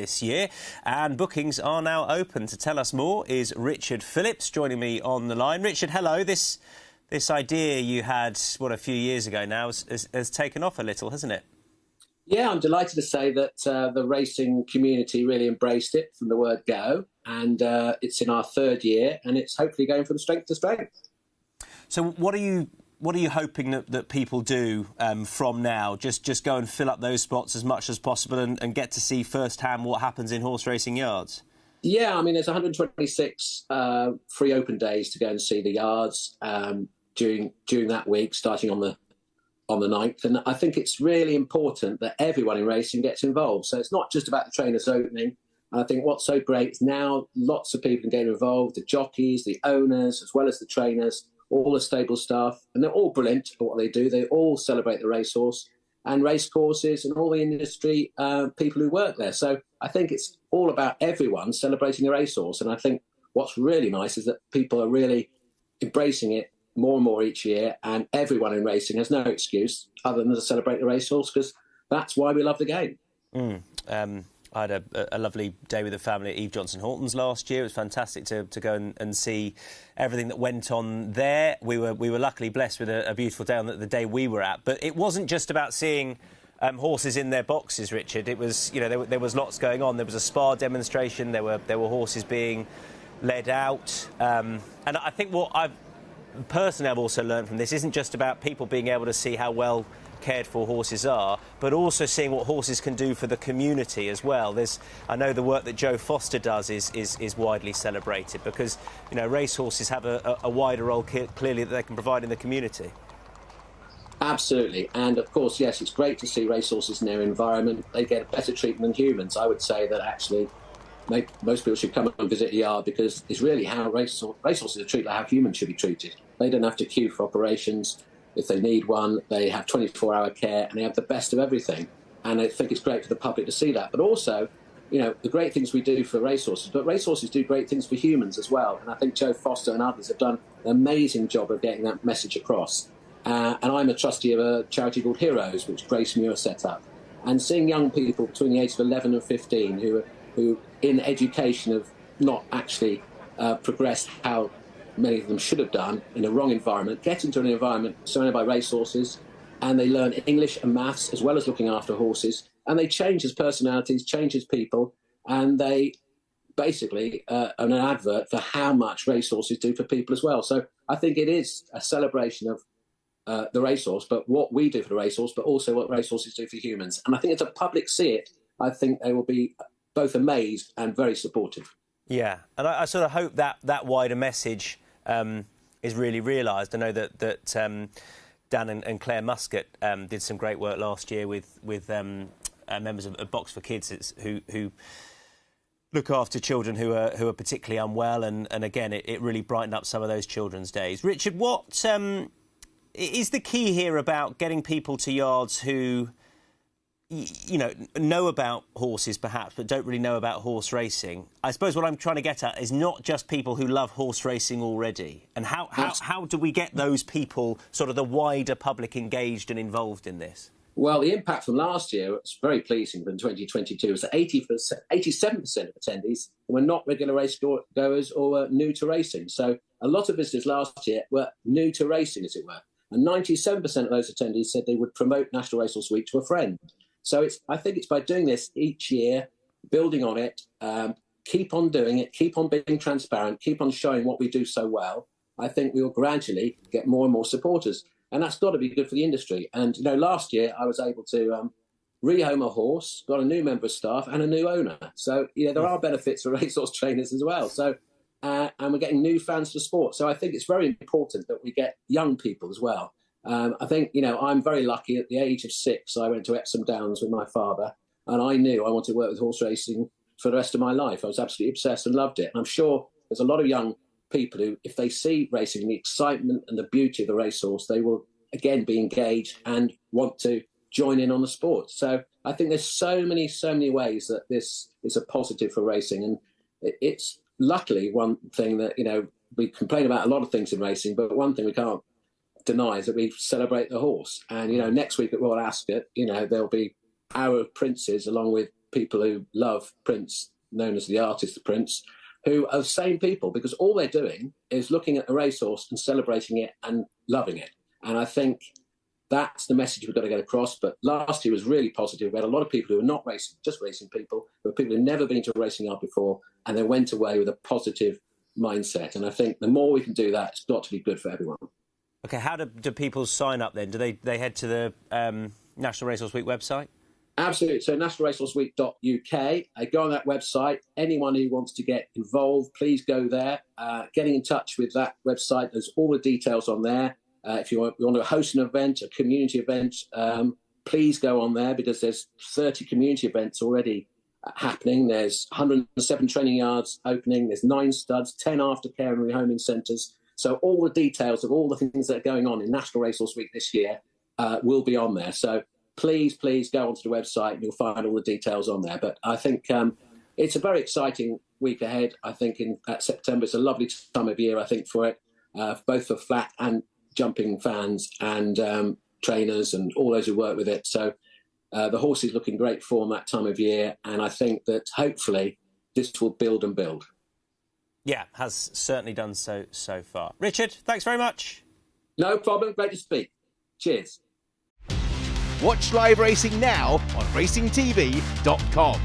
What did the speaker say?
this year, and bookings are now open. To tell us more is Richard Phillips, joining me on the line. Richard, hello. This idea you had, a few years ago now, has taken off a little, hasn't it? Yeah, I'm delighted to say that the racing community really embraced it from the word go, and it's in our third year, and it's hopefully going from strength to strength. So what are you hoping that people do from now? Just go and fill up those spots as much as possible and get to see firsthand what happens in horse racing yards? Yeah, I mean, there's 126 free open days to go and see the yards during that week, starting on the 9th. And I think it's really important that everyone in racing gets involved. So it's not just about the trainers opening. And I think what's so great is now lots of people can get involved, the jockeys, the owners, as well as the trainers, all the stable staff. And they're all brilliant at what they do. They all celebrate the racehorse and racecourses and all the industry people who work there. So I think it's all about everyone celebrating the racehorse. And I think what's really nice is that people are really embracing it more and more each year, and everyone in racing has no excuse other than to celebrate the racehorse, because that's why we love the game. I had a lovely day with the family at Eve Johnson Horton's last year. It was fantastic to go and see everything that went on there. We were luckily blessed with a beautiful day on the day we were at. But it wasn't just about seeing horses in their boxes, Richard. It was, there was lots going on. There was a spa demonstration. There were horses being led out. And I think what I've also learned from this isn't just about people being able to see how well cared for horses are, but also seeing what horses can do for the community as well. I know the work that Joe Foster does is widely celebrated, because racehorses have a wider role clearly that they can provide in the community. Absolutely, and of course, yes, it's great to see racehorses in their environment. They get better treatment than humans. I would say that actually most people should come and visit a yard, because it's really how racehorses are treated, like how humans should be treated. They don't have to queue for operations. If they need one, they have 24-hour care, and they have the best of everything. And I think it's great for the public to see that. But also, the great things we do for racehorses, but racehorses do great things for humans as well. And I think Joe Foster and others have done an amazing job of getting that message across. And I'm a trustee of a charity called Heroes, which Grace Muir set up. And seeing young people between the ages of 11 and 15 who in education have not actually progressed how many of them should have done in a wrong environment, get into an environment surrounded by racehorses, and they learn English and maths as well as looking after horses, and they change as personalities, change as people, and they basically are an advert for how much racehorses do for people as well. So I think it is a celebration of the racehorse, but what we do for the racehorse, but also what racehorses do for humans. And I think if the public see it, I think they will be both amazed and very supportive. Yeah, and I sort of hope that wider message is really realised. I know that Dan and Claire Muscat did some great work last year with members of Box for Kids who look after children who are particularly unwell, and again it really brightened up some of those children's days. Richard, what is the key here about getting people to yards who know about horses perhaps, but don't really know about horse racing? I suppose what I'm trying to get at is not just people who love horse racing already. And how do we get those people, sort of the wider public, engaged and involved in this? Well, the impact from last year was very pleasing in 2022. Was that 87% of attendees were not regular race goers or were new to racing. So a lot of visitors last year were new to racing, as it were. And 97% of those attendees said they would promote National Racehorse Week to a friend. So I think it's by doing this each year, building on it, keep on doing it, keep on being transparent, keep on showing what we do so well. I think we will gradually get more and more supporters. And that's got to be good for the industry. And, last year I was able to rehome a horse, got a new member of staff and a new owner. So, there are benefits for racehorse trainers as well. So, and we're getting new fans to sport. So I think it's very important that we get young people as well. I think, I'm very lucky. At the age of 6, I went to Epsom Downs with my father, and I knew I wanted to work with horse racing for the rest of my life. I was absolutely obsessed and loved it. And I'm sure there's a lot of young people who, if they see racing, the excitement and the beauty of the racehorse, they will, again, be engaged and want to join in on the sport. So I think there's so many ways that this is a positive for racing. And it's luckily one thing that, we complain about a lot of things in racing, but one thing we can't deny is that we celebrate the horse. And, next week at Royal Ascot, there'll be Hour of Princes along with people who love Prince, known as the artist Prince, who are the same people, because all they're doing is looking at the racehorse and celebrating it and loving it. And I think that's the message we've got to get across. But last year was really positive. We had a lot of people who were not racing, just racing people, but people who've never been to a racing yard before, and they went away with a positive mindset. And I think the more we can do that, it's got to be good for everyone. OK, how do people sign up then? Do they head to the National Racehorse Week website? Absolutely. So nationalracehorseweek.uk. Go on that website. Anyone who wants to get involved, please go there. Getting in touch with that website, there's all the details on there. If you want to host an event, a community event, please go on there, because there's 30 community events already happening. There's 107 training yards opening. There's 9 studs, 10 aftercare and rehoming centres. So all the details of all the things that are going on in National Racehorse Week this year will be on there. So please go onto the website and you'll find all the details on there. But I think it's a very exciting week ahead. I think in September, it's a lovely time of year, I think, for it, both for flat and jumping fans and trainers and all those who work with it. So the horse is looking great form that time of year. And I think that hopefully this will build and build. Yeah, has certainly done so far. Richard, thanks very much. No problem. Great to speak. Cheers. Watch live racing now on racingtv.com.